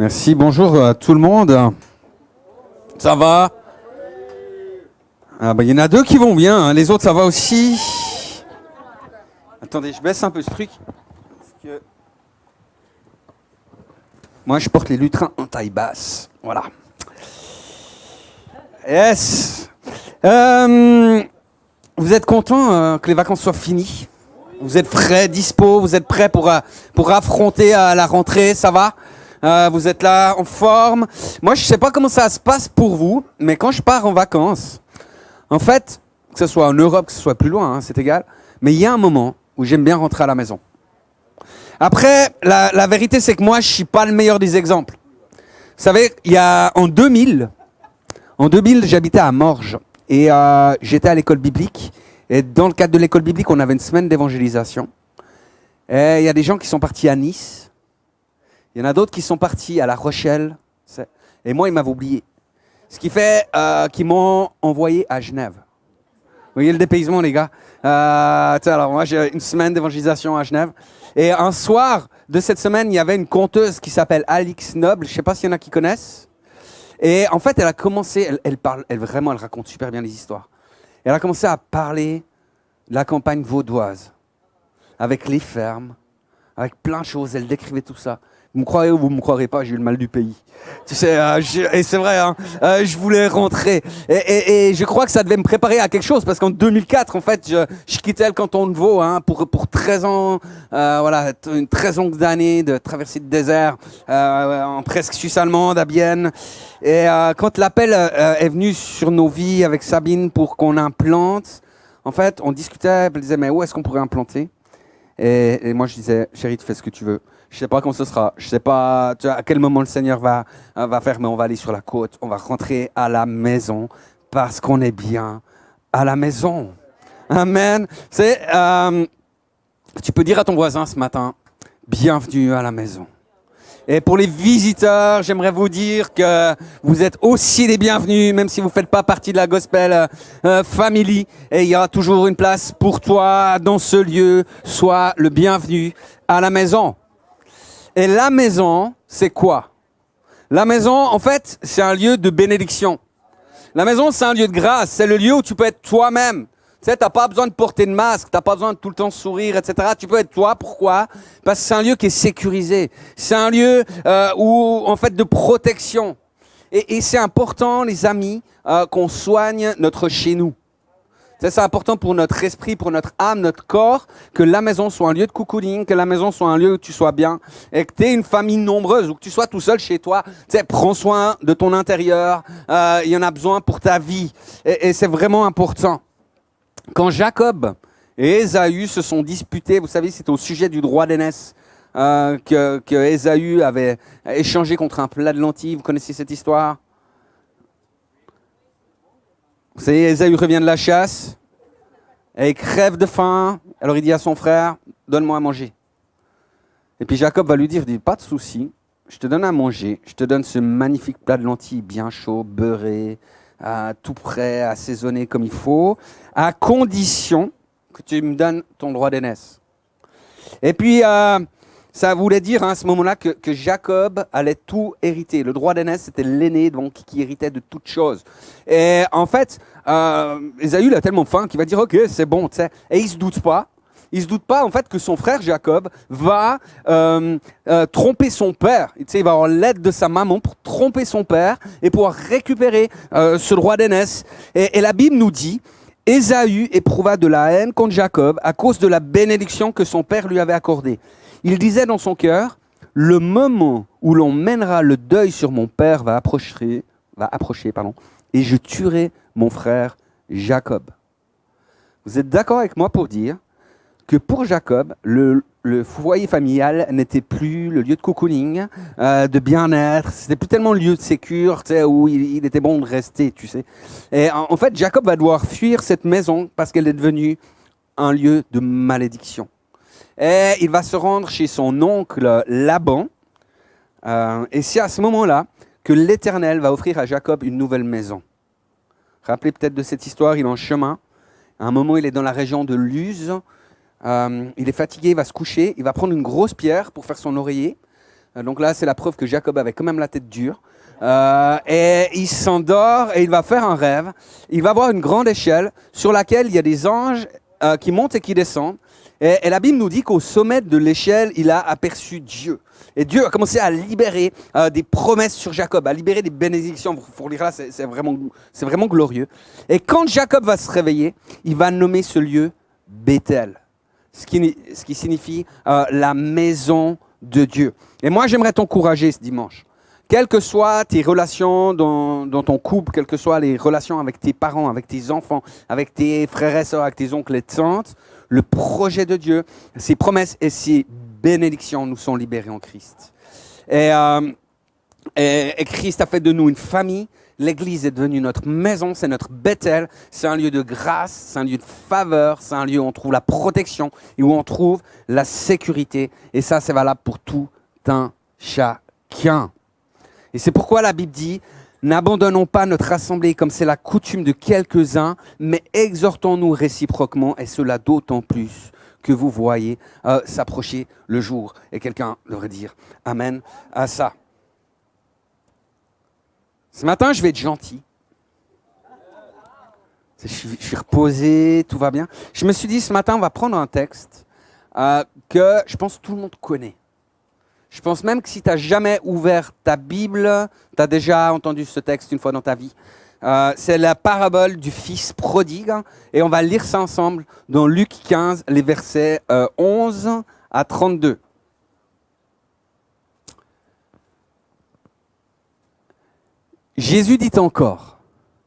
Merci, bonjour à tout le monde. Ça va? Il y en a deux qui vont bien, hein. Les autres ça va aussi. Attendez, je baisse un peu ce truc. Parce que moi je porte les lutrins en taille basse. Voilà. Yes. Vous êtes content que les vacances soient finies? Vous êtes frais, dispo, vous êtes prêts pour affronter la rentrée, ça va? Vous êtes là en forme. Moi, je sais pas comment ça se passe pour vous, mais quand je pars en vacances, en fait, que ce soit en Europe, que ce soit plus loin, hein, c'est égal, mais il y a un moment où j'aime bien rentrer à la maison. Après, la vérité, c'est que moi, je suis pas le meilleur des exemples. Vous savez, en 2000, j'habitais à Morges et j'étais à l'école biblique. Et dans le cadre de l'école biblique, on avait une semaine d'évangélisation. Et il y a des gens qui sont partis à Nice. Il y en a d'autres qui sont partis à La Rochelle. Et moi, ils m'avaient oublié. Ce qui fait qu'ils m'ont envoyé à Genève. Vous voyez le dépaysement, les gars. Alors moi, j'ai une semaine d'évangélisation à Genève. Et un soir de cette semaine, il y avait une conteuse qui s'appelle Alix Noble. Je ne sais pas s'il y en a qui connaissent. Et en fait, elle a commencé, elle raconte super bien les histoires. Elle a commencé à parler de la campagne vaudoise, avec les fermes, avec plein de choses. Elle décrivait tout ça. Vous me croirez ou vous me croirez pas, j'ai eu le mal du pays. Tu sais, et c'est vrai, hein, je voulais rentrer. Et je crois que ça devait me préparer à quelque chose, parce qu'en 2004, en fait, je quittais le canton de Vaud pour 13 ans, voilà, une très longue année de traversée de désert, en presque Suisse allemande, à Bienne. Et quand l'appel est venu sur nos vies avec Sabine pour qu'on implante, en fait, on discutait, elle disait, mais où est-ce qu'on pourrait implanter? Et moi, je disais, chérie, tu fais ce que tu veux. Je ne sais pas quand ce sera. Je ne sais pas à quel moment le Seigneur va faire, mais on va aller sur la côte. On va rentrer à la maison parce qu'on est bien à la maison. Amen. Tu peux dire à ton voisin ce matin, bienvenue à la maison. Et pour les visiteurs, j'aimerais vous dire que vous êtes aussi les bienvenus, même si vous ne faites pas partie de la Gospel Family. Et il y aura toujours une place pour toi dans ce lieu. Sois le bienvenu à la maison. Et la maison, c'est quoi? La maison, en fait, c'est un lieu de bénédiction. La maison, c'est un lieu de grâce. C'est le lieu où tu peux être toi-même. Tu sais, tu n'as pas besoin de porter de masque, tu n'as pas besoin de tout le temps sourire, etc. Tu peux être toi. Pourquoi? Parce que c'est un lieu qui est sécurisé. C'est un lieu en fait, de protection. Et c'est important, les amis, qu'on soigne notre chez nous. C'est important pour notre esprit, pour notre âme, notre corps, que la maison soit un lieu de cocooning, que la maison soit un lieu où tu sois bien, et que tu aies une famille nombreuse, ou que tu sois tout seul chez toi. Tu sais, prends soin de ton intérieur, il y en a besoin pour ta vie, et c'est vraiment important. Quand Jacob et Ésaü se sont disputés, vous savez, c'était au sujet du droit d'aînesse que Ésaü avait échangé contre un plat de lentilles. Vous connaissez cette histoire? Vous savez, Ésaü revient de la chasse et il crève de faim. Alors il dit à son frère, donne-moi à manger. Et puis Jacob va lui dire, pas de souci, je te donne à manger, je te donne ce magnifique plat de lentilles bien chaud, beurré, tout prêt, assaisonné comme il faut, à condition que tu me donnes ton droit d'aînesse. Et puis, ça voulait dire à ce moment-là que Jacob allait tout hériter. Le droit d'aînesse, c'était l'aîné donc qui héritait de toutes choses. Et en fait, Ésaü il a tellement faim qu'il va dire « Ok, c'est bon », tu sais. Et il se doute pas. Il se doute pas en fait que son frère Jacob va tromper son père. Tu sais, il va avoir l'aide de sa maman pour tromper son père et pouvoir récupérer ce droit d'aînesse. Et la Bible nous dit Ésaü éprouva de la haine contre Jacob à cause de la bénédiction que son père lui avait accordée. Il disait dans son cœur, le moment où l'on mènera le deuil sur mon père va approcher, et je tuerai mon frère Jacob. Vous êtes d'accord avec moi pour dire que pour Jacob, le foyer familial n'était plus le lieu de cocooning, de bien-être, c'était plus tellement le lieu de sécurité où il était bon de rester, tu sais. Et en fait, Jacob va devoir fuir cette maison parce qu'elle est devenue un lieu de malédiction. Et il va se rendre chez son oncle Laban. Et c'est à ce moment-là que l'Éternel va offrir à Jacob une nouvelle maison. Rappelez peut-être de cette histoire, il est en chemin. À un moment, il est dans la région de Luz. Il est fatigué, il va se coucher. Il va prendre une grosse pierre pour faire son oreiller. Donc là, c'est la preuve que Jacob avait quand même la tête dure. Et il s'endort et il va faire un rêve. Il va voir une grande échelle sur laquelle il y a des anges qui montent et qui descendent. Et la Bible nous dit qu'au sommet de l'échelle, il a aperçu Dieu. Et Dieu a commencé à libérer des promesses sur Jacob, à libérer des bénédictions. Il faut lire là, c'est vraiment glorieux. Et quand Jacob va se réveiller, il va nommer ce lieu Bethel, ce qui signifie la maison de Dieu. Et moi, j'aimerais t'encourager ce dimanche. Quelles que soient tes relations dans ton couple, quelles que soient les relations avec tes parents, avec tes enfants, avec tes frères et sœurs, avec tes oncles et tantes, le projet de Dieu, ses promesses et ses bénédictions nous sont libérés en Christ. Et Christ a fait de nous une famille. L'Église est devenue notre maison, c'est notre Bethel. C'est un lieu de grâce, c'est un lieu de faveur, c'est un lieu où on trouve la protection et où on trouve la sécurité. Et ça, c'est valable pour tout un chacun. Et c'est pourquoi la Bible dit « N'abandonnons pas notre assemblée comme c'est la coutume de quelques-uns, mais exhortons-nous réciproquement, et cela d'autant plus que vous voyez s'approcher le jour. » Et quelqu'un devrait dire « Amen » à ça. Ce matin, je vais être gentil. Je suis reposé, tout va bien. Je me suis dit, ce matin, on va prendre un texte que je pense que tout le monde connaît. Je pense même que si tu n'as jamais ouvert ta Bible, tu as déjà entendu ce texte une fois dans ta vie. C'est la parabole du fils prodigue. Et on va lire ça ensemble dans Luc 15, les versets 11 à 32. Jésus dit encore,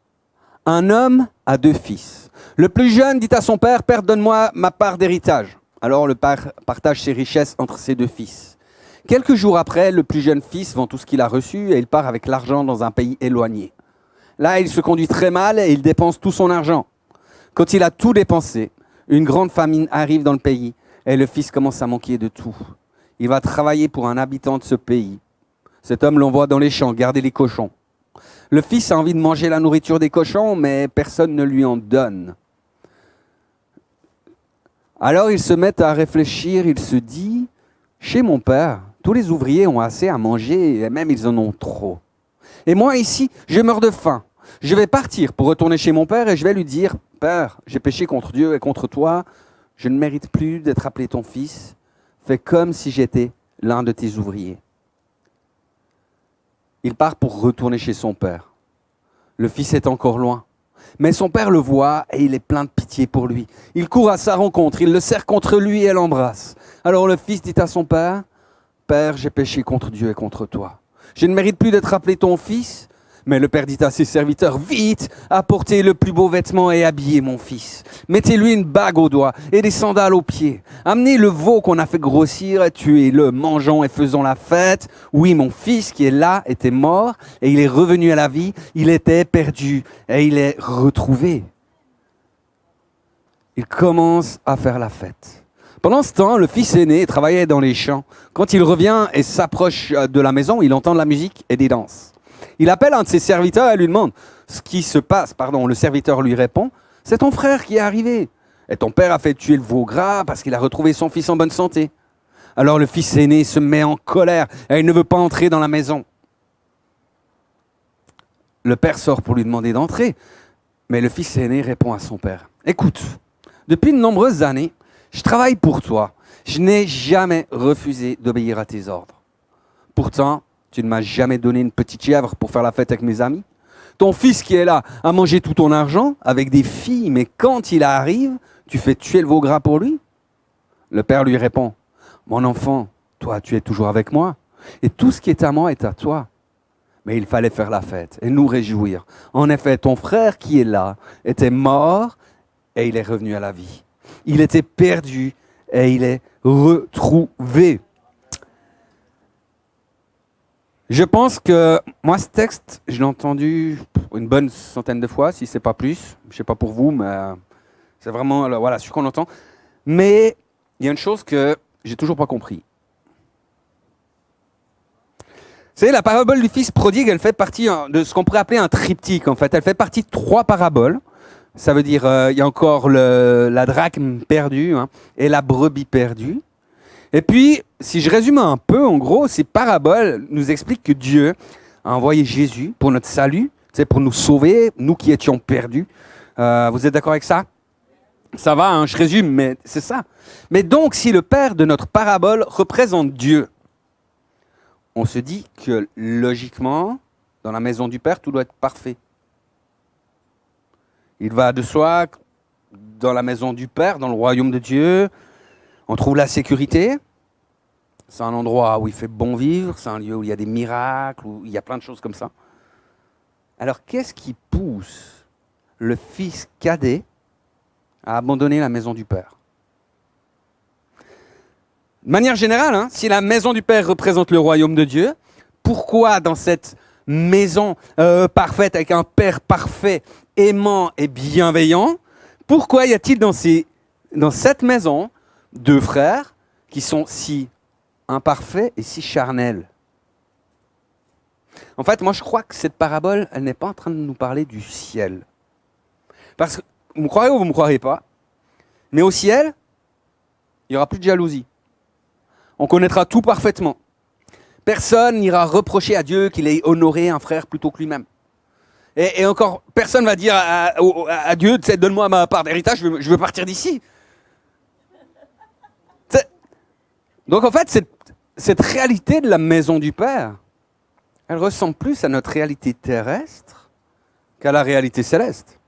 « Un homme a 2 fils. Le plus jeune dit à son père, « Père, donne-moi ma part d'héritage. » Alors le père partage ses richesses entre ses 2 fils. Quelques jours après, le plus jeune fils vend tout ce qu'il a reçu et il part avec l'argent dans un pays éloigné. Là, il se conduit très mal et il dépense tout son argent. Quand il a tout dépensé, une grande famine arrive dans le pays et le fils commence à manquer de tout. Il va travailler pour un habitant de ce pays. Cet homme l'envoie dans les champs, garder les cochons. Le fils a envie de manger la nourriture des cochons, mais personne ne lui en donne. Alors il se met à réfléchir, il se dit, « Chez mon père, tous les ouvriers ont assez à manger et même ils en ont trop. Et moi ici, je meurs de faim. Je vais partir pour retourner chez mon père et je vais lui dire, « Père, j'ai péché contre Dieu et contre toi. Je ne mérite plus d'être appelé ton fils. Fais comme si j'étais l'un de tes ouvriers. » Il part pour retourner chez son père. Le fils est encore loin. Mais son père le voit et il est plein de pitié pour lui. Il court à sa rencontre, il le serre contre lui et l'embrasse. Alors le fils dit à son père, « Père, j'ai péché contre Dieu et contre toi. Je ne mérite plus d'être appelé ton fils. » Mais le père dit à ses serviteurs, « Vite, apportez le plus beau vêtement et habillez mon fils. Mettez-lui une bague au doigt et des sandales aux pieds. Amenez le veau qu'on a fait grossir et tuez-le, mangeons et faisons la fête. Oui, mon fils qui est là était mort et il est revenu à la vie. Il était perdu et il est retrouvé. » Il commence à faire la fête. Pendant ce temps, le fils aîné travaillait dans les champs. Quand il revient et s'approche de la maison, il entend de la musique et des danses. Il appelle un de ses serviteurs et lui demande ce qui se passe. Le serviteur lui répond, « C'est ton frère qui est arrivé. Et ton père a fait tuer le veau gras parce qu'il a retrouvé son fils en bonne santé. » Alors le fils aîné se met en colère et il ne veut pas entrer dans la maison. Le père sort pour lui demander d'entrer, mais le fils aîné répond à son père, « Écoute, depuis de nombreuses années, je travaille pour toi. Je n'ai jamais refusé d'obéir à tes ordres. Pourtant, tu ne m'as jamais donné une petite chèvre pour faire la fête avec mes amis. Ton fils qui est là a mangé tout ton argent avec des filles, mais quand il arrive, tu fais tuer le veau gras pour lui. » Le père lui répond, « Mon enfant, toi tu es toujours avec moi, et tout ce qui est à moi est à toi. » Mais il fallait faire la fête et nous réjouir. En effet, ton frère qui est là était mort et il est revenu à la vie. Il était perdu et il est retrouvé. Je pense que moi, ce texte, je l'ai entendu une bonne centaine de fois, si ce n'est pas plus. Je ne sais pas pour vous, mais c'est vraiment ce qu'on entend. Mais il y a une chose que j'ai toujours pas compris. Vous savez, la parabole du fils prodigue, elle fait partie de ce qu'on pourrait appeler un triptyque, en fait. Elle fait partie de 3 paraboles. Ça veut dire, il y a encore la drachme perdue et la brebis perdue. Et puis, si je résume un peu, en gros, ces paraboles nous expliquent que Dieu a envoyé Jésus pour notre salut, pour nous sauver, nous qui étions perdus. Vous êtes d'accord avec ça? Ça va, hein, je résume, mais c'est ça. Mais donc, si le père de notre parabole représente Dieu, on se dit que logiquement, dans la maison du Père, tout doit être parfait. Il va de soi, dans la maison du Père, dans le royaume de Dieu, on trouve la sécurité. C'est un endroit où il fait bon vivre, c'est un lieu où il y a des miracles, où il y a plein de choses comme ça. Alors, qu'est-ce qui pousse le fils cadet à abandonner la maison du Père? De manière générale, hein, si la maison du Père représente le royaume de Dieu, pourquoi dans cette maison parfaite, avec un Père parfait, aimant et bienveillant, pourquoi y a-t-il dans cette maison deux frères qui sont si imparfaits et si charnels? En fait, moi je crois que cette parabole, elle n'est pas en train de nous parler du ciel. Parce que, vous me croirez ou vous ne me croirez pas, mais au ciel, il n'y aura plus de jalousie. On connaîtra tout parfaitement. Personne n'ira reprocher à Dieu qu'il ait honoré un frère plutôt que lui-même. Et encore, personne ne va dire à Dieu, donne-moi ma part d'héritage, je veux partir d'ici. Donc en fait, cette réalité de la maison du Père, elle ressemble plus à notre réalité terrestre qu'à la réalité céleste.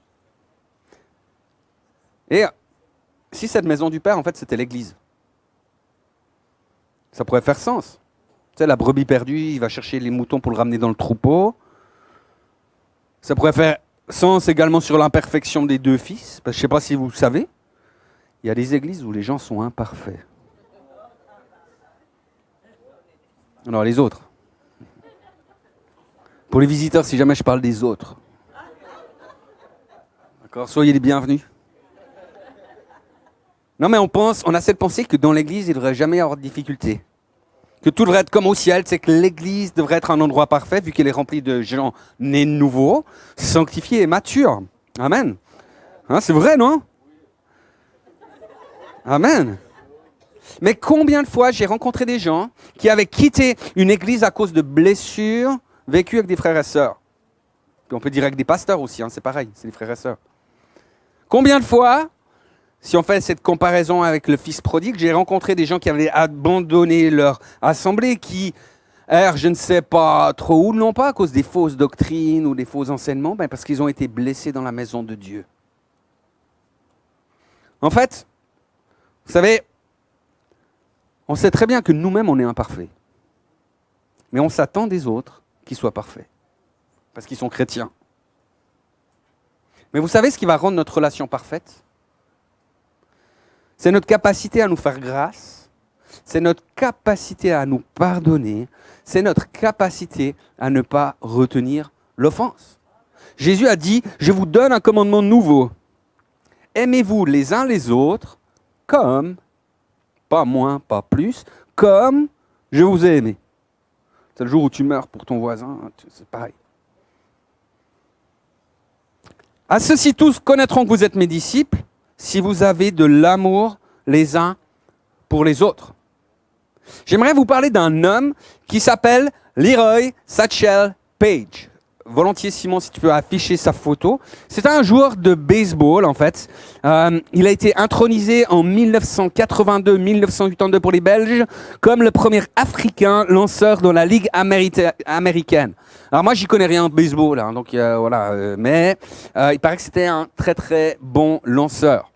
Et si cette maison du Père, en fait, c'était l'Église, ça pourrait faire sens. Tu sais, la brebis perdue, il va chercher les moutons pour le ramener dans le troupeau. Ça pourrait faire sens également sur l'imperfection des deux fils. Parce que je ne sais pas si vous le savez, il y a des églises où les gens sont imparfaits. Alors les autres. Pour les visiteurs, si jamais je parle des autres. D'accord, soyez les bienvenus. Non mais on a cette pensée que dans l'église, il ne devrait jamais y avoir de difficultés. Que tout devrait être comme au ciel, c'est que l'église devrait être un endroit parfait, vu qu'elle est remplie de gens nés de nouveau, sanctifiés et matures. Amen. Hein, c'est vrai, non? Amen. Mais combien de fois j'ai rencontré des gens qui avaient quitté une église à cause de blessures vécues avec des frères et sœurs. Puis on peut dire avec des pasteurs aussi, hein, c'est pareil, c'est des frères et sœurs. Combien de fois, si on fait cette comparaison avec le fils prodigue, j'ai rencontré des gens qui avaient abandonné leur assemblée, qui errent je ne sais pas trop où, non pas à cause des fausses doctrines ou des faux enseignements, mais parce qu'ils ont été blessés dans la maison de Dieu. En fait, vous savez, on sait très bien que nous-mêmes, on est imparfaits. Mais on s'attend des autres qu'ils soient parfaits, parce qu'ils sont chrétiens. Mais vous savez ce qui va rendre notre relation parfaite ? C'est notre capacité à nous faire grâce, c'est notre capacité à nous pardonner, c'est notre capacité à ne pas retenir l'offense. Jésus a dit, je vous donne un commandement nouveau. Aimez-vous les uns les autres comme, pas moins, pas plus, comme je vous ai aimé. C'est le jour où tu meurs pour ton voisin, c'est pareil. À ceux-ci tous connaîtront que vous êtes mes disciples, si vous avez de l'amour les uns pour les autres. J'aimerais vous parler d'un homme qui s'appelle Leroy Satchel Paige. Volontiers, Simon, si tu peux afficher sa photo. C'est un joueur de baseball, en fait. Il a été intronisé en 1982-1982 pour les Belges comme le premier Africain lanceur dans la Ligue américaine. Alors moi, j'y connais rien en baseball, hein, donc voilà. Mais il paraît que c'était un très très bon lanceur.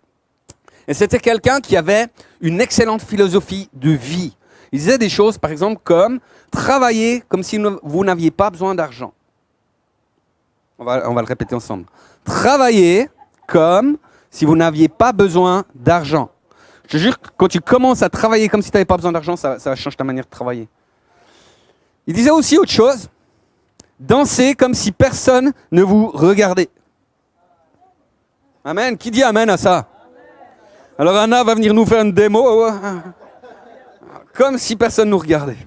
Et c'était quelqu'un qui avait une excellente philosophie de vie. Il disait des choses, par exemple, comme travailler comme si vous n'aviez pas besoin d'argent. On va le répéter ensemble. Travailler comme si vous n'aviez pas besoin d'argent. Je te jure que quand tu commences à travailler comme si tu n'avais pas besoin d'argent, ça va changer ta manière de travailler. Il disait aussi autre chose. Danser comme si personne ne vous regardait. Amen. Qui dit amen à ça? Alors Anna va venir nous faire une démo. Comme si personne ne nous regardait.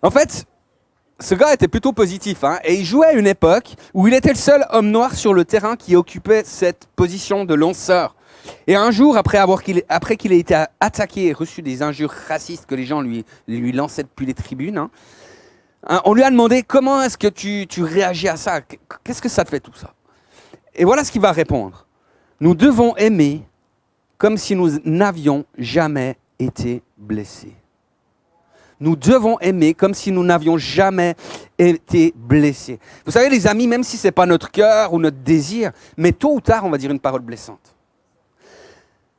En fait, ce gars était plutôt positif, hein, et il jouait à une époque où il était le seul homme noir sur le terrain qui occupait cette position de lanceur. Et un jour, après qu'il ait été attaqué et reçu des injures racistes que les gens lui lançaient depuis les tribunes, on lui a demandé comment est-ce que tu réagis à ça? Qu'est-ce que ça te fait tout ça? Et voilà ce qu'il va répondre. Nous devons aimer comme si nous n'avions jamais été blessés. Nous devons aimer comme si nous n'avions jamais été blessés. Vous savez, les amis, même si ce n'est pas notre cœur ou notre désir, mais tôt ou tard, on va dire une parole blessante.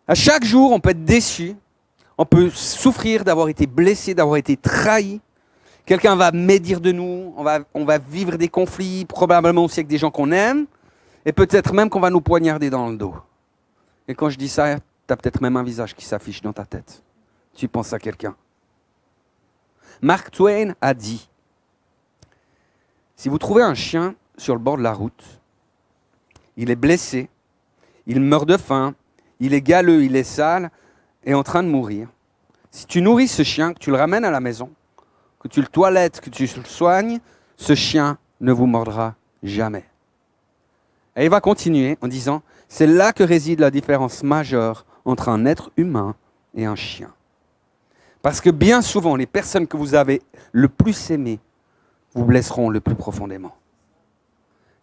À chaque jour, on peut être déçu, on peut souffrir d'avoir été blessé, d'avoir été trahi. Quelqu'un va médire de nous, on va vivre des conflits, probablement aussi avec des gens qu'on aime, et peut-être même qu'on va nous poignarder dans le dos. Et quand je dis ça, tu as peut-être même un visage qui s'affiche dans ta tête. Tu penses à quelqu'un. Mark Twain a dit, si vous trouvez un chien sur le bord de la route, il est blessé, il meurt de faim, il est galeux, il est sale et en train de mourir. Si tu nourris ce chien, que tu le ramènes à la maison, que tu le toilettes, que tu le soignes, ce chien ne vous mordra jamais. Et il va continuer en disant, c'est là que réside la différence majeure entre un être humain et un chien. Parce que bien souvent, les personnes que vous avez le plus aimées vous blesseront le plus profondément.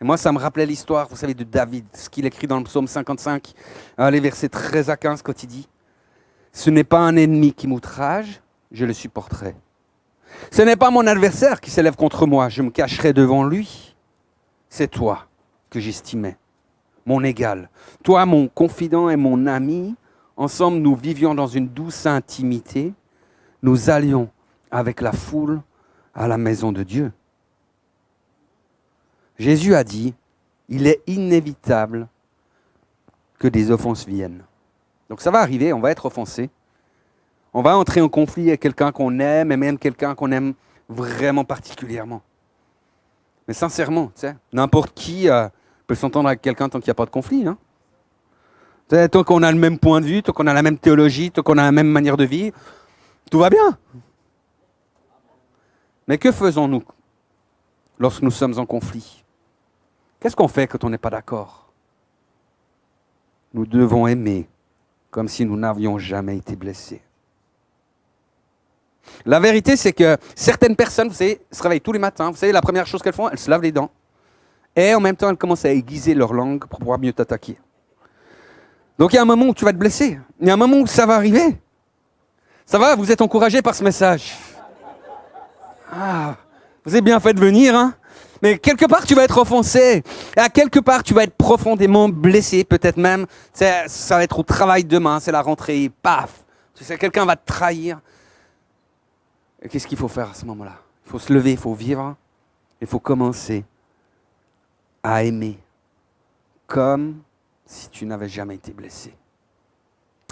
Et moi, ça me rappelait l'histoire, vous savez, de David, ce qu'il écrit dans le psaume 55, les versets 13 à 15, quand il dit « Ce n'est pas un ennemi qui m'outrage, je le supporterai. Ce n'est pas mon adversaire qui s'élève contre moi, je me cacherai devant lui. C'est toi que j'estimais, mon égal. Toi, mon confident et mon ami, ensemble, nous vivions dans une douce intimité. Nous allions avec la foule à la maison de Dieu. » Jésus a dit, il est inévitable que des offenses viennent. Donc ça va arriver, on va être offensé. On va entrer en conflit avec quelqu'un qu'on aime, et même quelqu'un qu'on aime vraiment particulièrement. Mais sincèrement, tu sais, n'importe qui peut s'entendre avec quelqu'un tant qu'il n'y a pas de conflit. Hein. Tu sais, tant qu'on a le même point de vue, tant qu'on a la même théologie, tant qu'on a la même manière de vivre, tout va bien. Mais que faisons-nous lorsque nous sommes en conflit? Qu'est-ce qu'on fait quand on n'est pas d'accord? Nous devons aimer comme si nous n'avions jamais été blessés. La vérité, c'est que certaines personnes, vous savez, se réveillent tous les matins. Vous savez, la première chose qu'elles font, elles se lavent les dents. Et en même temps, elles commencent à aiguiser leur langue pour pouvoir mieux t'attaquer. Donc il y a un moment où tu vas te blesser. Il y a un moment où ça va arriver. Ça va, vous êtes encouragés par ce message. Ah, vous avez bien fait de venir, hein? Mais quelque part, tu vas être offensé. Et à quelque part, tu vas être profondément blessé. Peut-être même, ça va être au travail demain, c'est la rentrée, paf. Tu sais, quelqu'un va te trahir. Et qu'est-ce qu'il faut faire à ce moment-là? Il faut se lever, il faut vivre. Il faut commencer à aimer comme si tu n'avais jamais été blessé.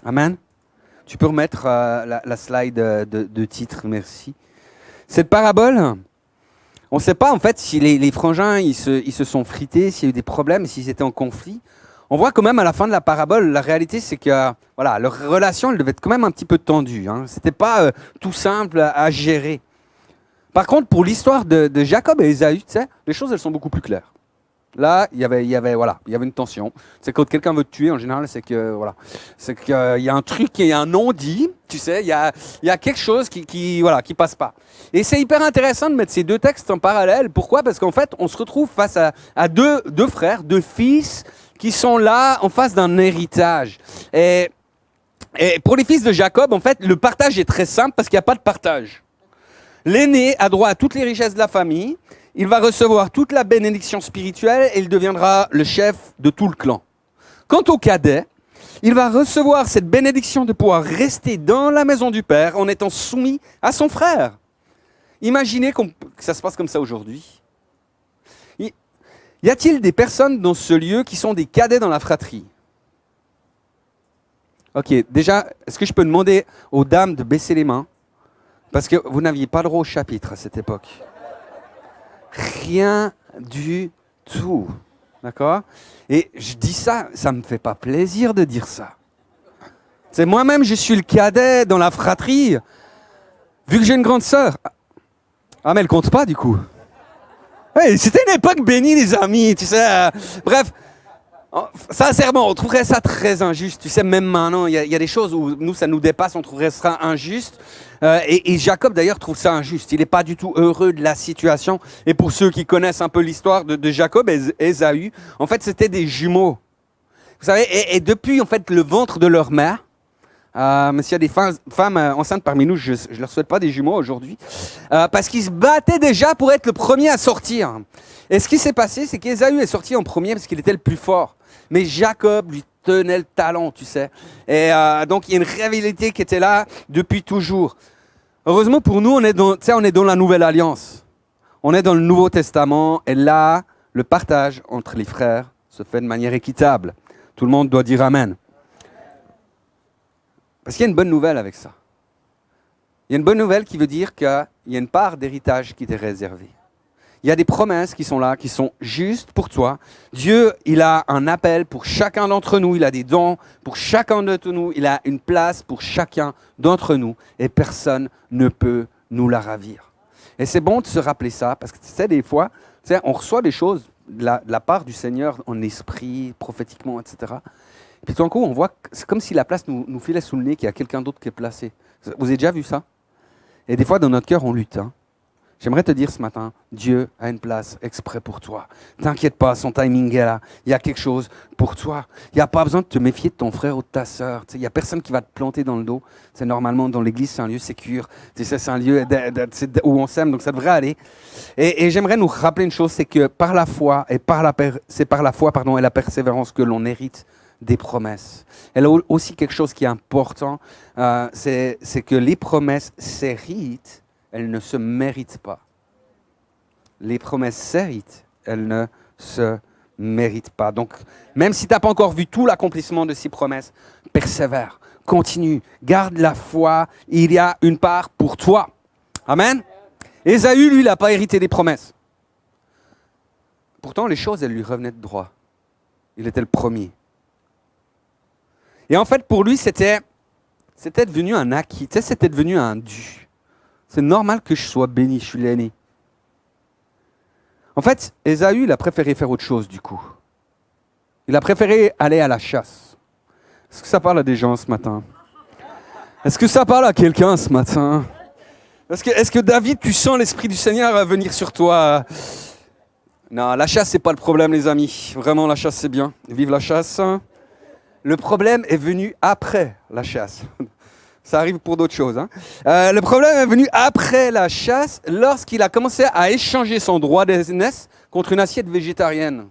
Amen. Tu peux remettre la slide de titre, merci. Cette parabole, on ne sait pas en fait si les frangins ils se sont frités, s'il y a eu des problèmes, s'ils étaient en conflit. On voit quand même à la fin de la parabole, la réalité c'est que voilà, leur relation elle devait être quand même un petit peu tendue. Hein. Ce n'était pas tout simple à gérer. Par contre, pour l'histoire de Jacob et Ésaü, les choses elles sont beaucoup plus claires. Là, il y avait une tension. C'est quand quelqu'un veut te tuer, en général, c'est qu'il y a un truc, il y a un non-dit, tu sais, il y a quelque chose qui passe pas. Et c'est hyper intéressant de mettre ces deux textes en parallèle. Pourquoi? Parce qu'en fait, on se retrouve face à deux frères, deux fils, qui sont là en face d'un héritage. Et pour les fils de Jacob, en fait, le partage est très simple parce qu'il n'y a pas de partage. L'aîné a droit à toutes les richesses de la famille. Il va recevoir toute la bénédiction spirituelle et il deviendra le chef de tout le clan. Quant au cadet, il va recevoir cette bénédiction de pouvoir rester dans la maison du père en étant soumis à son frère. Imaginez que ça se passe comme ça aujourd'hui. Y a-t-il des personnes dans ce lieu qui sont des cadets dans la fratrie? Ok, déjà, est-ce que je peux demander aux dames de baisser les mains? Parce que vous n'aviez pas le droit au chapitre à cette époque. Rien du tout. D'accord? Et je dis ça, ça ne me fait pas plaisir de dire ça. C'est moi-même, je suis le cadet dans la fratrie. Vu que j'ai une grande sœur. Ah, mais elle compte pas du coup. Ouais, c'était une époque bénie, les amis, tu sais. Bref, Sincèrement, on trouverait ça très injuste. Tu sais, même maintenant, il y a des choses où nous, ça nous dépasse, on trouverait ça injuste. Et Jacob, d'ailleurs, trouve ça injuste. Il n'est pas du tout heureux de la situation. Et pour ceux qui connaissent un peu l'histoire de Jacob et Ésaü, en fait, c'était des jumeaux. Vous savez, et depuis, en fait, le ventre de leur mère, mais s'il y a des femmes enceintes parmi nous, je ne leur souhaite pas des jumeaux aujourd'hui, parce qu'ils se battaient déjà pour être le premier à sortir. Et ce qui s'est passé, c'est qu'Ésaü est sorti en premier parce qu'il était le plus fort. Mais Jacob lui tenait le talon, tu sais. Et donc, il y a une rivalité qui était là depuis toujours. Heureusement pour nous, on est dans la Nouvelle Alliance. On est dans le Nouveau Testament. Et là, le partage entre les frères se fait de manière équitable. Tout le monde doit dire Amen. Parce qu'il y a une bonne nouvelle avec ça. Il y a une bonne nouvelle qui veut dire qu'il y a une part d'héritage qui t'est réservée. Il y a des promesses qui sont là, qui sont justes pour toi. Dieu, il a un appel pour chacun d'entre nous. Il a des dons pour chacun d'entre nous. Il a une place pour chacun d'entre nous. Et personne ne peut nous la ravir. Et c'est bon de se rappeler ça, parce que tu sais, des fois, on reçoit des choses de la part du Seigneur en esprit, prophétiquement, etc. Et puis tout d'un coup, on voit que c'est comme si la place nous filait sous le nez, qu'il y a quelqu'un d'autre qui est placé. Vous avez déjà vu ça? Et des fois, dans notre cœur, on lutte. J'aimerais te dire ce matin, Dieu a une place exprès pour toi. T'inquiète pas, son timing est là. Il y a quelque chose pour toi. Il n'y a pas besoin de te méfier de ton frère ou de ta sœur. Il n'y a personne qui va te planter dans le dos. C'est normalement, dans l'église, c'est un lieu sécure. C'est un lieu où on s'aime, donc ça devrait aller. Et j'aimerais nous rappeler une chose, c'est que par la foi, c'est par la foi et la persévérance que l'on hérite des promesses. Elle a aussi quelque chose qui est important, c'est que les promesses s'héritent. Elles ne se méritent pas. Les promesses s'héritent, elles ne se méritent pas. Donc, même si tu n'as pas encore vu tout l'accomplissement de ces promesses, persévère, continue, garde la foi, il y a une part pour toi. Amen. Ésaü, lui, il n'a pas hérité des promesses. Pourtant, les choses, elles lui revenaient de droit. Il était le premier. Et en fait, pour lui, c'était devenu un acquis, c'était devenu un dû. C'est normal que je sois béni, je suis l'aîné. En fait, Ésaü, il a préféré faire autre chose du coup. Il a préféré aller à la chasse. Est-ce que ça parle à des gens ce matin? Est-ce que ça parle à quelqu'un ce matin? Est-ce que David, tu sens l'Esprit du Seigneur venir sur toi? Non, la chasse, c'est pas le problème, les amis. Vraiment, la chasse, c'est bien. Vive la chasse. Le problème est venu après la chasse. Ça arrive pour d'autres choses. Le problème est venu après la chasse, lorsqu'il a commencé à échanger son droit d'aînesse contre une assiette végétarienne.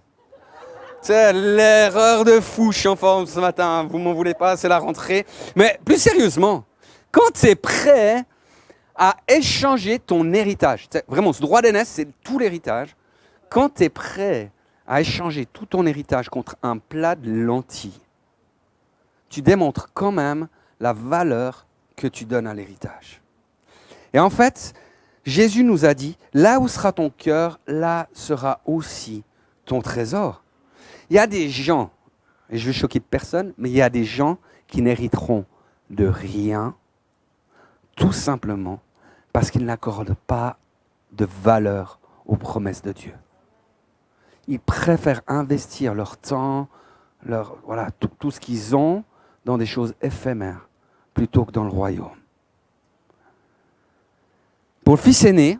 C'est l'erreur de fou, je suis en forme ce matin, vous m'en voulez pas, c'est la rentrée. Mais plus sérieusement, quand tu es prêt à échanger ton héritage, vraiment ce droit d'aînesse, c'est tout l'héritage, quand tu es prêt à échanger tout ton héritage contre un plat de lentilles, tu démontres quand même la valeur que tu donnes à l'héritage. Et en fait, Jésus nous a dit, là où sera ton cœur, là sera aussi ton trésor. Il y a des gens, et je veux choquer personne, mais il y a des gens qui n'hériteront de rien, tout simplement parce qu'ils n'accordent pas de valeur aux promesses de Dieu. Ils préfèrent investir leur temps, tout ce qu'ils ont dans des choses éphémères plutôt que dans le royaume. Pour le fils aîné,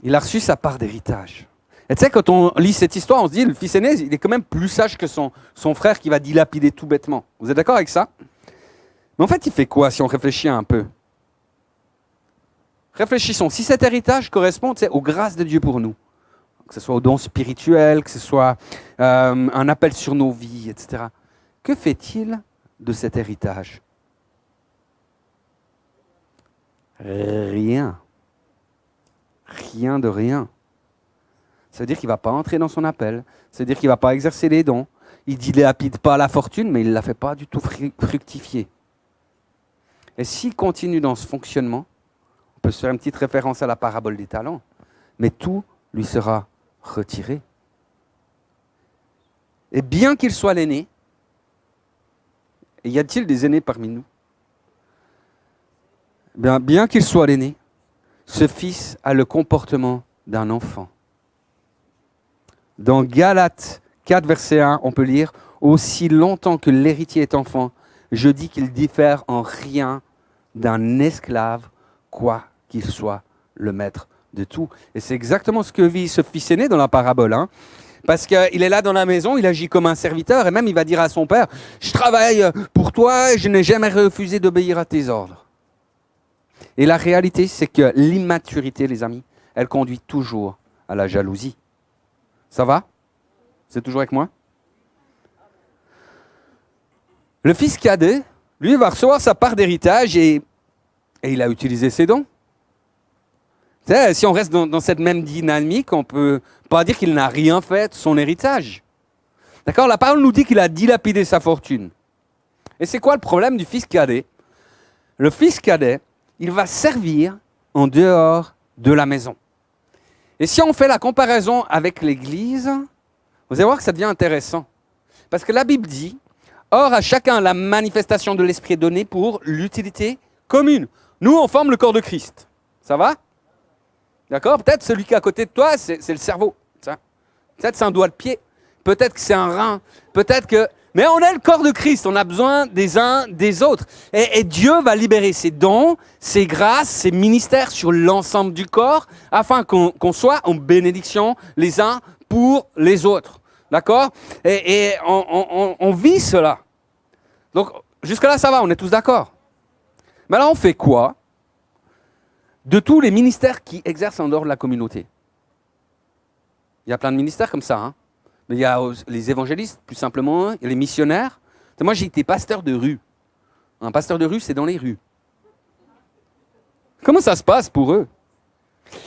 il a reçu sa part d'héritage. Et tu sais, quand on lit cette histoire, on se dit, le fils aîné, il est quand même plus sage que son frère qui va dilapider tout bêtement. Vous êtes d'accord avec ça? Mais en fait, il fait quoi si on réfléchit un peu? Réfléchissons. Si cet héritage correspond aux grâces de Dieu pour nous, que ce soit aux dons spirituels, que ce soit un appel sur nos vies, etc., que fait-il de cet héritage? Rien. Rien de rien. Ça veut dire qu'il ne va pas entrer dans son appel. Ça veut dire qu'il ne va pas exercer les dons. Il ne dilapide pas la fortune, mais il ne la fait pas du tout fructifier. Et s'il continue dans ce fonctionnement, on peut se faire une petite référence à la parabole des talents, mais tout lui sera retiré. Et bien qu'il soit l'aîné, et y a-t-il des aînés parmi nous? Bien qu'il soit l'aîné, ce fils a le comportement d'un enfant. Dans Galates 4, verset 1, on peut lire Aussi longtemps que l'héritier est enfant, je dis qu'il diffère en rien d'un esclave, quoi qu'il soit le maître de tout. Et c'est exactement ce que vit ce fils aîné dans la parabole. Parce qu'il est là dans la maison, il agit comme un serviteur, et même il va dire à son père, je travaille pour toi et je n'ai jamais refusé d'obéir à tes ordres. Et la réalité, c'est que l'immaturité, les amis, elle conduit toujours à la jalousie. Ça va? C'est toujours avec moi? Le fils cadet, lui, va recevoir sa part d'héritage et il a utilisé ses dons. Si on reste dans cette même dynamique, on ne peut pas dire qu'il n'a rien fait de son héritage. D'accord? La parole nous dit qu'il a dilapidé sa fortune. Et c'est quoi le problème du fils cadet? Le fils cadet, il va servir en dehors de la maison. Et si on fait la comparaison avec l'Église, vous allez voir que ça devient intéressant. Parce que la Bible dit, or à chacun la manifestation de l'Esprit est donnée pour l'utilité commune. Nous, on forme le corps de Christ. Ça va? D'accord? Peut-être celui qui est à côté de toi, c'est le cerveau. Peut-être c'est un doigt de pied. Peut-être que c'est un rein. Peut-être que... Mais on est le corps de Christ. On a besoin des uns des autres. Et Dieu va libérer ses dons, ses grâces, ses ministères sur l'ensemble du corps afin qu'on soit en bénédiction les uns pour les autres. D'accord? Et on vit cela. Donc, jusque-là, ça va. On est tous d'accord. Mais là, on fait quoi de tous les ministères qui exercent en dehors de la communauté? Il y a plein de ministères comme ça. Mais il y a les évangélistes, plus simplement. Il y a les missionnaires. Moi, j'ai été pasteur de rue. Un pasteur de rue, c'est dans les rues. Comment ça se passe pour eux?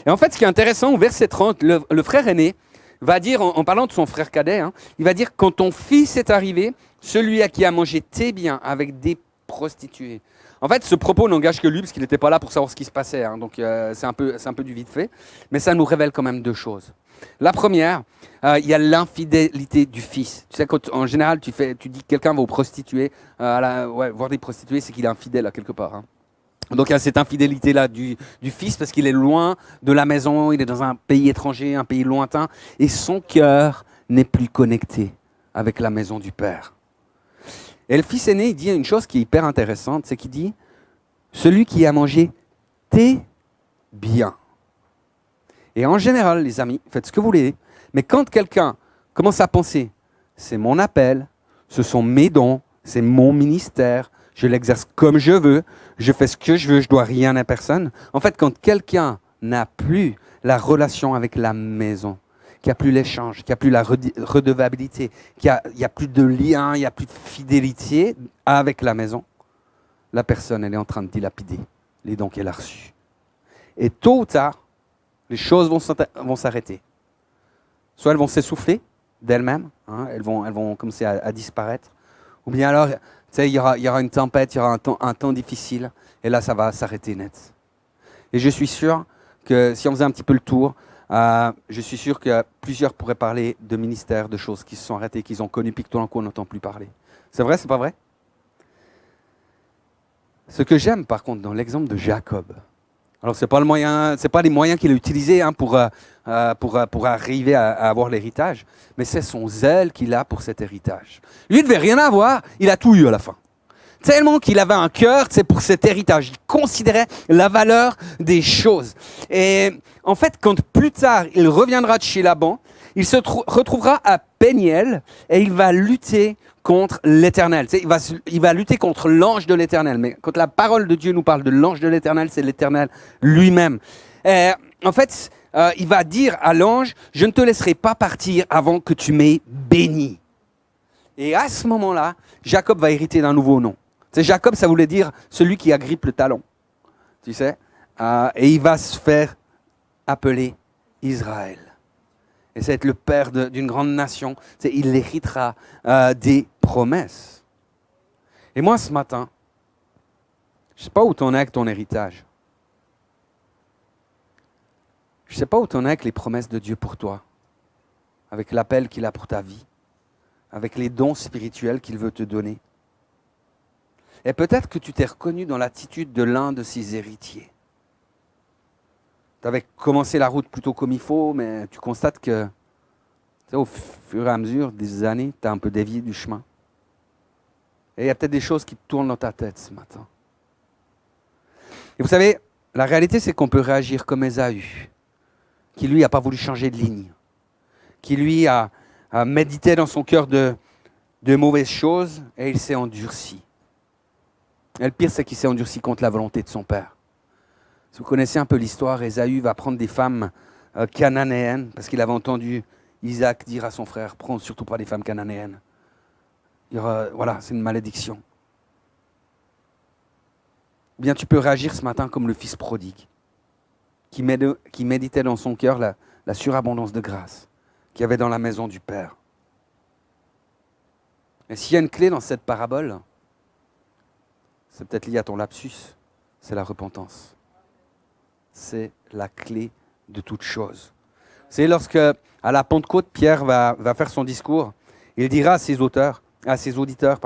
Et en fait, ce qui est intéressant, au verset 30, le frère aîné va dire, en parlant de son frère cadet, il va dire, quand ton fils est arrivé, celui à qui a mangé tes biens avec des prostituées. En fait, ce propos n'engage que lui, parce qu'il n'était pas là pour savoir ce qui se passait. Donc, c'est un peu du vite fait. Mais ça nous révèle quand même deux choses. La première, il y a l'infidélité du fils. Tu sais, en général, tu dis que quelqu'un va aux prostituées, voir des prostituées, c'est qu'il est infidèle à quelque part. Donc il y a cette infidélité-là du fils parce qu'il est loin de la maison, il est dans un pays étranger, un pays lointain, et son cœur n'est plus connecté avec la maison du père. Et le fils aîné, il dit une chose qui est hyper intéressante, c'est qu'il dit « Celui qui a mangé tes biens ». Et en général, les amis, faites ce que vous voulez, mais quand quelqu'un commence à penser « c'est mon appel, ce sont mes dons, c'est mon ministère, je l'exerce comme je veux, je fais ce que je veux, je dois rien à personne ». En fait, quand quelqu'un n'a plus la relation avec la maison, qu'il n'y a plus l'échange, qu'il n'y a plus la redevabilité, qu'il n'y a plus de lien, il n'y a plus de fidélité avec la maison, la personne, elle est en train de dilapider les dons qu'elle a reçus. Et tôt ou tard, les choses vont s'arrêter. Soit elles vont s'essouffler d'elles-mêmes, elles vont commencer à disparaître, ou bien alors, il y aura une tempête, il y aura un temps difficile, et là, ça va s'arrêter net. Et je suis sûr que si on faisait un petit peu le tour, je suis sûr que plusieurs pourraient parler de ministères, de choses qui se sont arrêtées, qu'ils ont connues, puis que tout d'un coup, on n'entend plus parler. C'est vrai, c'est pas vrai? Ce que j'aime, par contre, dans l'exemple de Jacob, alors c'est pas les moyens qu'il a utilisés pour arriver à avoir l'héritage, mais c'est son zèle qu'il a pour cet héritage. Lui, il ne devait rien avoir, il a tout eu à la fin. Tellement qu'il avait un cœur, c'est pour cet héritage. Il considérait la valeur des choses. Et en fait, quand plus tard, il reviendra de chez Laban, il se retrouvera à Péniel et il va lutter contre l'Éternel. Il va lutter contre l'ange de l'Éternel. Mais quand la parole de Dieu nous parle de l'ange de l'Éternel, c'est l'Éternel lui-même. Et en fait, il va dire à l'ange, « Je ne te laisserai pas partir avant que tu m'aies béni. » Et à ce moment-là, Jacob va hériter d'un nouveau nom. Jacob, ça voulait dire celui qui agrippe le talon. Tu sais, et il va se faire appeler Israël. Et ça va être le père d'une grande nation. Il héritera des promesses. Et moi, ce matin, je ne sais pas où tu en es avec ton héritage. Je ne sais pas où tu en es avec les promesses de Dieu pour toi, avec l'appel qu'il a pour ta vie, avec les dons spirituels qu'il veut te donner. Et peut-être que tu t'es reconnu dans l'attitude de l'un de ses héritiers. Tu avais commencé la route plutôt comme il faut, mais tu constates que Tu sais, au fur et à mesure des années, tu as un peu dévié du chemin. Et il y a peut-être des choses qui tournent dans ta tête ce matin. Et vous savez, la réalité, c'est qu'on peut réagir comme Ésaü, qui lui n'a pas voulu changer de ligne, qui lui a médité dans son cœur de mauvaises choses et il s'est endurci. Et le pire, c'est qu'il s'est endurci contre la volonté de son père. Si vous connaissez un peu l'histoire, Ésaü va prendre des femmes cananéennes, parce qu'il avait entendu Isaac dire à son frère, prends surtout pas des femmes cananéennes. Voilà, c'est une malédiction. Eh bien, tu peux réagir ce matin comme le fils prodigue, qui méditait dans son cœur la surabondance de grâce qu'il y avait dans la maison du Père. Et s'il y a une clé dans cette parabole, c'est peut-être lié à ton lapsus, c'est la repentance. C'est la clé de toute chose. C'est lorsque, à la Pentecôte, Pierre va faire son discours, il dira à ses auditeurs,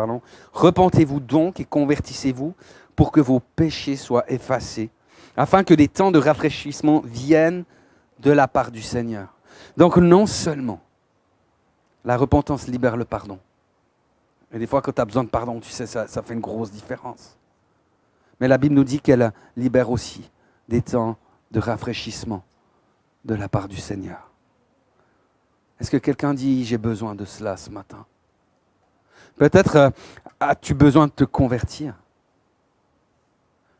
repentez-vous donc et convertissez-vous pour que vos péchés soient effacés, afin que des temps de rafraîchissement viennent de la part du Seigneur. Donc non seulement la repentance libère le pardon, et des fois quand tu as besoin de pardon, tu sais, ça fait une grosse différence. Mais la Bible nous dit qu'elle libère aussi des temps de rafraîchissement de la part du Seigneur. Est-ce que quelqu'un dit, j'ai besoin de cela ce matin? Peut-être as-tu besoin de te convertir.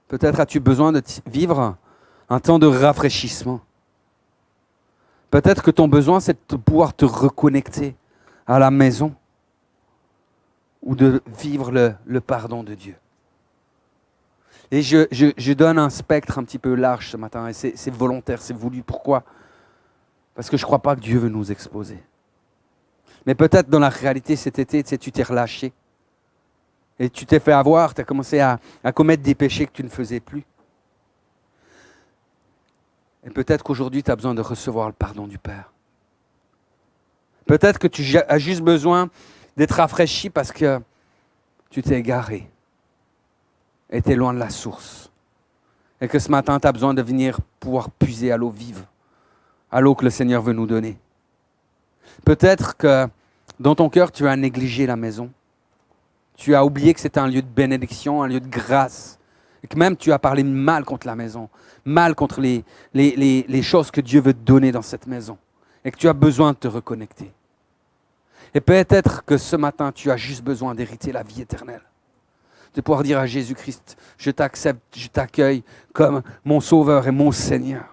Peut-être as-tu besoin de vivre un temps de rafraîchissement. Peut-être que ton besoin, c'est de pouvoir te reconnecter à la maison ou de vivre le pardon de Dieu. Et je donne un spectre un petit peu large ce matin, et c'est volontaire, c'est voulu. Pourquoi? Parce que je ne crois pas que Dieu veut nous exposer. Mais peut-être dans la réalité cet été, tu t'es relâché. Et tu t'es fait avoir, tu as commencé à commettre des péchés que tu ne faisais plus. Et peut-être qu'aujourd'hui, tu as besoin de recevoir le pardon du Père. Peut-être que tu as juste besoin d'être rafraîchi parce que tu t'es égaré. Et tu es loin de la source. Et que ce matin, tu as besoin de venir pouvoir puiser à l'eau vive, à l'eau que le Seigneur veut nous donner. Peut-être que dans ton cœur, tu as négligé la maison. Tu as oublié que c'était un lieu de bénédiction, un lieu de grâce. Et que même tu as parlé mal contre la maison, mal contre les choses que Dieu veut te donner dans cette maison. Et que tu as besoin de te reconnecter. Et peut-être que ce matin, tu as juste besoin d'hériter la vie éternelle. De pouvoir dire à Jésus-Christ, je t'accepte, je t'accueille comme mon Sauveur et mon Seigneur.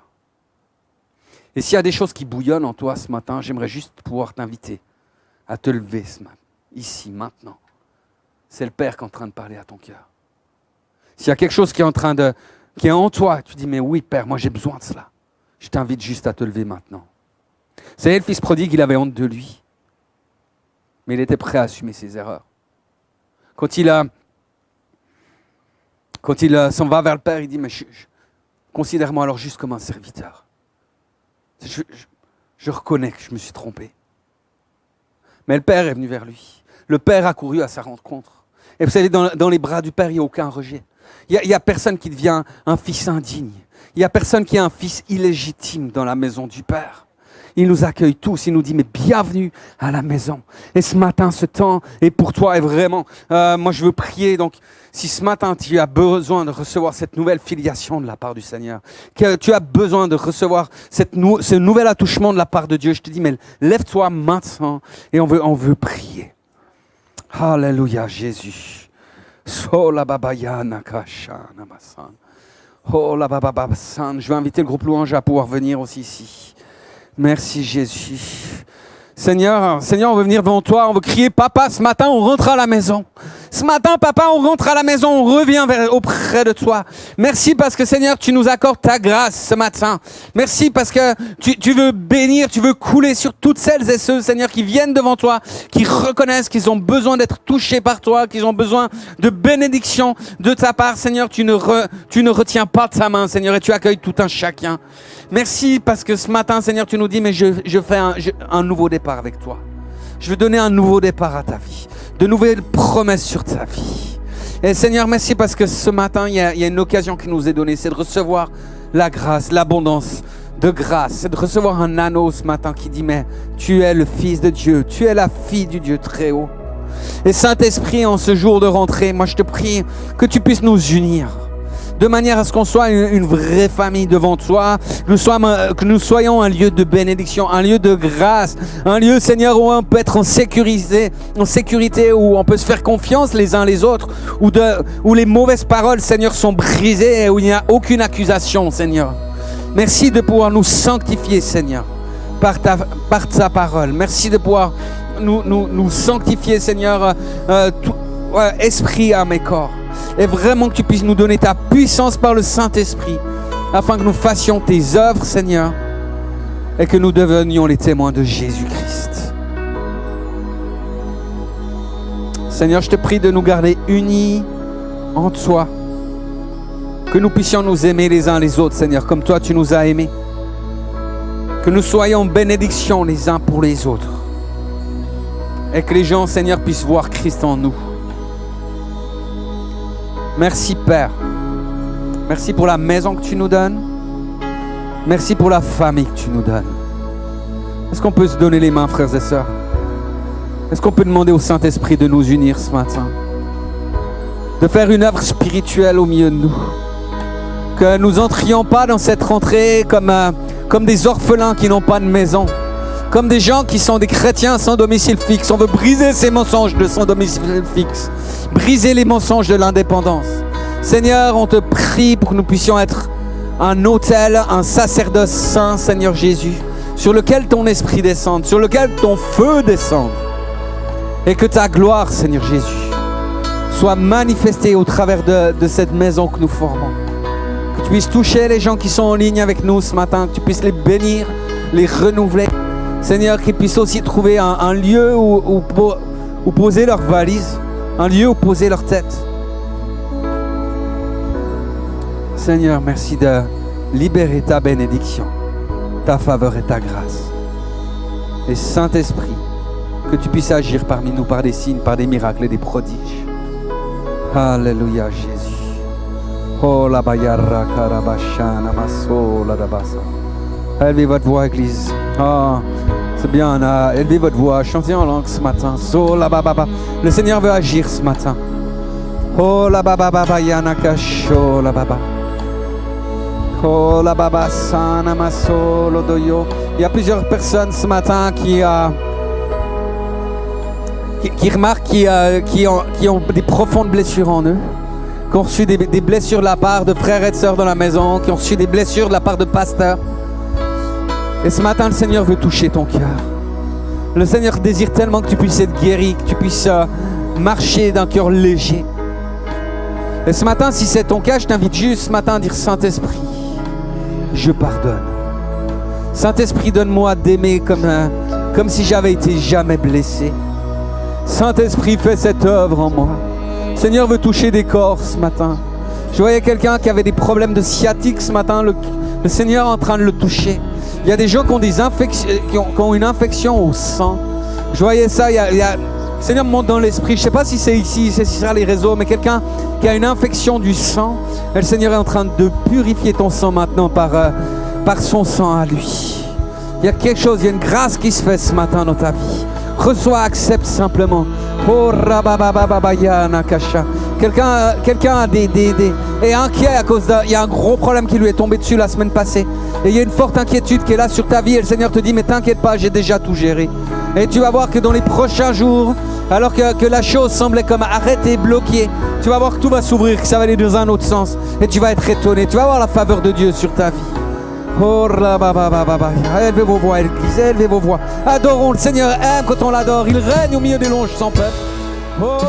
Et s'il y a des choses qui bouillonnent en toi ce matin, j'aimerais juste pouvoir t'inviter à te lever ce matin, ici, maintenant. C'est le Père qui est en train de parler à ton cœur. S'il y a quelque chose qui est en toi, tu dis, mais oui Père, moi j'ai besoin de cela. Je t'invite juste à te lever maintenant. Vous savez, le fils prodigue, il avait honte de lui. Mais il était prêt à assumer ses erreurs. Quand il s'en va vers le Père, il dit, mais considère-moi alors juste comme un serviteur. Je reconnais que je me suis trompé. Mais le Père est venu vers lui. Le Père a couru à sa rencontre. Et vous savez, dans les bras du Père, il n'y a aucun rejet. Il n'y a personne qui devient un fils indigne. Il n'y a personne qui est un fils illégitime dans la maison du Père. Il nous accueille tous, il nous dit, mais bienvenue à la maison. Et ce matin, ce temps est pour toi, et vraiment, moi je veux prier. Donc, si ce matin, tu as besoin de recevoir cette nouvelle filiation de la part du Seigneur, que tu as besoin de recevoir ce nouvel attouchement de la part de Dieu, je te dis, mais lève-toi maintenant, et on veut prier. Alléluia, Jésus. Oh la babayana kashana masan. Oh la bababasan. Je vais inviter le groupe louange à pouvoir venir aussi ici. Merci Jésus. Seigneur, on veut venir devant toi, on veut crier, Papa, ce matin on rentre à la maison. Ce matin, Papa, on rentre à la maison, on revient auprès de toi. Merci parce que Seigneur, tu nous accordes ta grâce ce matin. Merci parce que tu veux bénir, tu veux couler sur toutes celles et ceux, Seigneur, qui viennent devant toi, qui reconnaissent qu'ils ont besoin d'être touchés par toi, qu'ils ont besoin de bénédiction de ta part. Seigneur, tu ne retiens pas de ta main, Seigneur, et tu accueilles tout un chacun. Merci parce que ce matin, Seigneur, tu nous dis, mais je fais un nouveau départ avec toi. Je veux donner un nouveau départ à ta vie, de nouvelles promesses sur ta vie. Et Seigneur, merci parce que ce matin, il y a une occasion qui nous est donnée, c'est de recevoir la grâce, l'abondance de grâce, c'est de recevoir un anneau ce matin qui dit, mais tu es le Fils de Dieu, tu es la fille du Dieu très haut. Et Saint-Esprit, en ce jour de rentrée, moi je te prie que tu puisses nous unir, de manière à ce qu'on soit une vraie famille devant toi, que nous soyons un lieu de bénédiction, un lieu de grâce, un lieu, Seigneur, où on peut être en sécurité, où on peut se faire confiance les uns les autres, où les mauvaises paroles, Seigneur, sont brisées et où il n'y a aucune accusation, Seigneur. Merci de pouvoir nous sanctifier, Seigneur, par ta parole. Merci de pouvoir nous sanctifier, Seigneur, esprit, âme et corps. Et vraiment que tu puisses nous donner ta puissance par le Saint-Esprit, afin que nous fassions tes œuvres, Seigneur, et que nous devenions les témoins de Jésus-Christ. Seigneur, je te prie de nous garder unis en toi, que nous puissions nous aimer les uns les autres, Seigneur, comme toi tu nous as aimés, que nous soyons bénédiction les uns pour les autres, et que les gens, Seigneur, puissent voir Christ en nous. Merci Père, merci pour la maison que tu nous donnes, merci pour la famille que tu nous donnes. Est-ce qu'on peut se donner les mains, frères et sœurs? Est-ce qu'on peut demander au Saint-Esprit de nous unir ce matin, de faire une œuvre spirituelle au milieu de nous, que nous entrions pas dans cette rentrée comme des orphelins qui n'ont pas de maison, comme des gens qui sont des chrétiens sans domicile fixe. On veut briser ces mensonges de sans domicile fixe, briser les mensonges de l'indépendance. Seigneur, on te prie pour que nous puissions être un autel, un sacerdoce saint, Seigneur Jésus, sur lequel ton esprit descende, sur lequel ton feu descende, et que ta gloire, Seigneur Jésus, soit manifestée au travers de cette maison que nous formons. Que tu puisses toucher les gens qui sont en ligne avec nous ce matin, que tu puisses les bénir, les renouveler. Seigneur, qu'ils puissent aussi trouver un lieu où poser leurs valises, un lieu où poser leur tête. Seigneur, merci de libérer ta bénédiction, ta faveur et ta grâce. Et Saint-Esprit, que tu puisses agir parmi nous par des signes, par des miracles et des prodiges. Alléluia, Jésus. Oh la bayarra karabashana maso la dabasa. Élevez votre voix, Église. Oh, c'est bien, élevez votre voix, chantez en langue ce matin. So la baba. Le Seigneur veut agir ce matin. Oh la baba yana kasho la baba. Oh la baba sana maso lodoyo. Il y a plusieurs personnes ce matin qui remarquent qui ont des profondes blessures en eux, qui ont reçu des blessures de la part de frères et de sœurs dans la maison, qui ont reçu des blessures de la part de pasteurs. Et ce matin, le Seigneur veut toucher ton cœur. Le Seigneur désire tellement que tu puisses être guéri, que tu puisses marcher d'un cœur léger. Et ce matin, si c'est ton cas, je t'invite juste ce matin à dire: Saint-Esprit, je pardonne. Saint-Esprit, donne-moi d'aimer comme si j'avais été jamais blessé. Saint-Esprit, fais cette œuvre en moi. Le Seigneur veut toucher des corps ce matin. Je voyais quelqu'un qui avait des problèmes de sciatique ce matin. Le Seigneur est en train de le toucher. Il y a des gens qui ont des infections, qui ont une infection au sang. Je voyais ça, le Seigneur me montre dans l'esprit, je ne sais pas si c'est ici, c'est sur les réseaux, mais quelqu'un qui a une infection du sang, et le Seigneur est en train de purifier ton sang maintenant par son sang à lui. Il y a quelque chose, il y a une grâce qui se fait ce matin dans ta vie. Reçois, accepte simplement. Oh, quelqu'un est inquiet à cause il y a un gros problème qui lui est tombé dessus la semaine passée. Et il y a une forte inquiétude qui est là sur ta vie. Et le Seigneur te dit: mais t'inquiète pas, j'ai déjà tout géré. Et tu vas voir que dans les prochains jours, alors que la chose semblait comme arrêtée, bloquée, tu vas voir que tout va s'ouvrir, que ça va aller dans un autre sens. Et tu vas être étonné. Tu vas voir la faveur de Dieu sur ta vie. Oh, élevez vos voix, Église, élevez vos voix. Adorons, le Seigneur aime quand on l'adore. Il règne au milieu des louanges sans peuple. Oh,